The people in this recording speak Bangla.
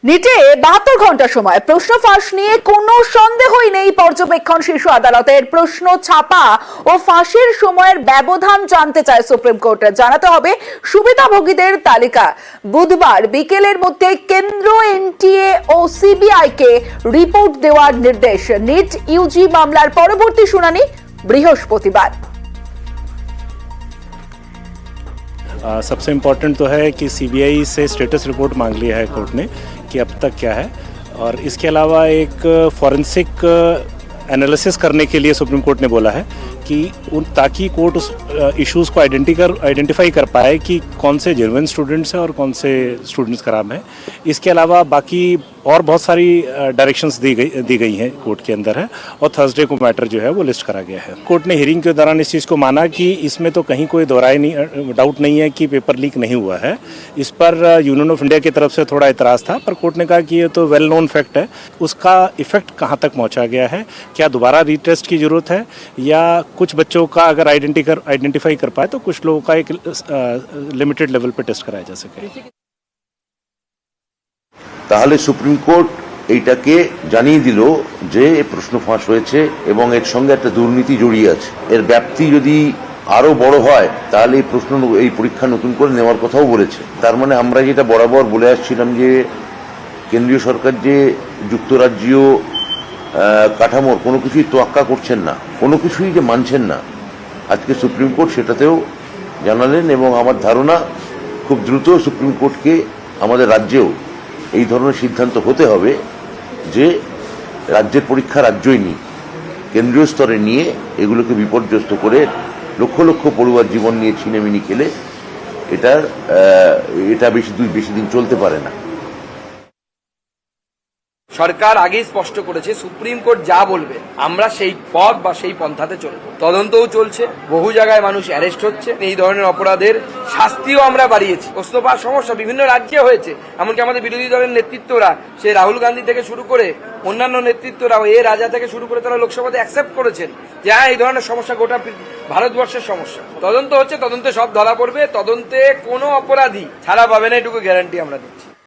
নিটে 72 ঘন্টা সময় প্রশ্ন ফাঁস নিয়ে কোনো সন্দেহই নেই। পর্যবেক্ষণ শীর্ষ আদালতের প্রশ্ন ছাপা ও ফাঁসির সময়ের ব্যবধান জানতে চায় সুপ্রিম কোর্ট। জানাতে হবে সুবিধাভোগীদের তালিকা। বুধবার বিকেলের মধ্যে কেন্দ্র, এনটিএ ও সিবিআই কে রিপোর্ট দেওয়ার নির্দেশ। নিট ইউজি মামলার পরবর্তী শুনানি বৃহস্পতিবার। सबसे इम्पोर्टेंट तो है कि सीबीआई से स्टेटस रिपोर्ट मांग लिया है कोर्ट ने कि अब तक क्या है, और इसके अलावा एक फॉरेंसिक एनालिसिस करने के लिए सुप्रीम कोर्ट ने बोला है कि ताकि कोर्ट उस इश्यूज़ को आइडेंटिफाई कर पाए कि कौन से जेन्युइन स्टूडेंट्स हैं और कौन से स्टूडेंट्स खराब हैं। इसके अलावा बाकी और बहुत सारी डायरेक्शंस दी गई हैं कोर्ट के अंदर है, और थर्सडे को मैटर जो है वो लिस्ट करा गया है। कोर्ट ने हियरिंग के दौरान इस चीज़ को माना कि इसमें तो कहीं कोई डाउट नहीं है कि पेपर लीक नहीं हुआ है। इस पर यूनियन ऑफ इंडिया की तरफ से थोड़ा इतराज़ था, पर कोर्ट ने कहा कि ये तो वेल नोन फैक्ट है, उसका इफेक्ट कहाँ तक पहुँचा गया है, क्या दोबारा रीटेस्ट की ज़रूरत है, या कुछ बच्चों का अगर आइडेंटिफाई कर पाए तो कुछ लोगों का एक लिमिटेड लेवल पर टेस्ट कराया जा सके। তাহলে সুপ্রিম কোর্ট এইটাকে জানিয়ে দিল যে প্রশ্ন ফাঁস হয়েছে এবং এর সঙ্গে একটা দুর্নীতি জড়িয়ে আছে। এর ব্যাপ্তি যদি আরো বড় হয় তাহলে এই পরীক্ষা নতুন করে নেওয়ার কথাও বলেছে। তার মানে আমরা যেটা বরাবর বলে আসছিলাম যে কেন্দ্রীয় সরকার যে যুক্তরাজ্যীয় কাঠামোর কোনো কিছুই তোয়াক্কা করছেন না, কোনো কিছুই যে মানছেন না, আজকে সুপ্রিম কোর্ট সেটাতেও জানালেন। এবং আমার ধারণা খুব দ্রুত সুপ্রিম কোর্টকে আমাদের রাজ্যেও এই ধরনের সিদ্ধান্ত হতে হবে যে রাজ্যের পরীক্ষা রাজ্যই নিয়ে কেন্দ্রীয় স্তরে নিয়ে এগুলোকে বিপর্যস্ত করে লক্ষ লক্ষ পড়ুয়ার জীবন নিয়ে ছিনেমিনি খেলে এটা বেশি দিন চলতে পারে না। সরকার আগেই স্পষ্ট করেছে সুপ্রিম কোর্ট যা বলবে আমরা সেই পথ বা সেই পন্থাতে চলব। তদন্তও চলছে, বহু জায়গায় মানুষ অ্যারেস্ট হচ্ছে, এই ধরনের অপরাধের শাস্তিও আমরা বাড়িয়েছি। প্রশ্ন পাওয়ার সমস্যা বিভিন্ন রাজ্যে হয়েছে, এমনকি আমাদের বিরোধী দলের নেতৃত্বরা, সে রাহুল গান্ধী থেকে শুরু করে অন্যান্য নেতৃত্বরা, এ রাজা থেকে শুরু করে তারা লোকসভাতে অ্যাকসেপ্ট করেছেন যে হ্যাঁ এই ধরনের সমস্যা গোটা ভারতবর্ষের সমস্যা। তদন্ত হচ্ছে, তদন্তে সব ধরা পড়বে, তদন্তে কোনো অপরাধী ছাড়া পাবে না, এটুকু গ্যারান্টি আমরা দিচ্ছি।